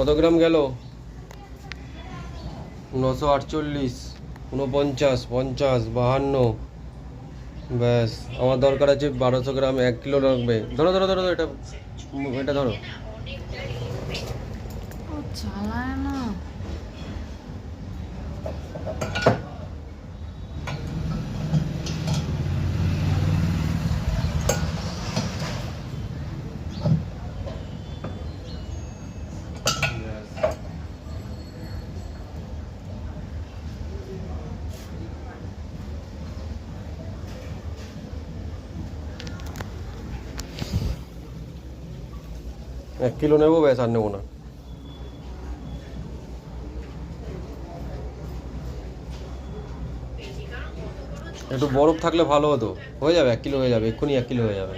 কত গ্রাম গেল? 948, 49, 50, 52। ব্যাস, আমার দরকার আছে 1200 গ্রাম, 1 কিলো লাগবে। ধরো ধরো ধরো, এটা এটা ধরো। ও চালায় না। এক কিলো নেবো, ব্যাস, আর নেবো না। একটু বরফ থাকলে ভালো হতো। হয়ে যাবে 1 কিলো, হয়ে যাবে এক্ষুনি, 1 কিলো হয়ে যাবে।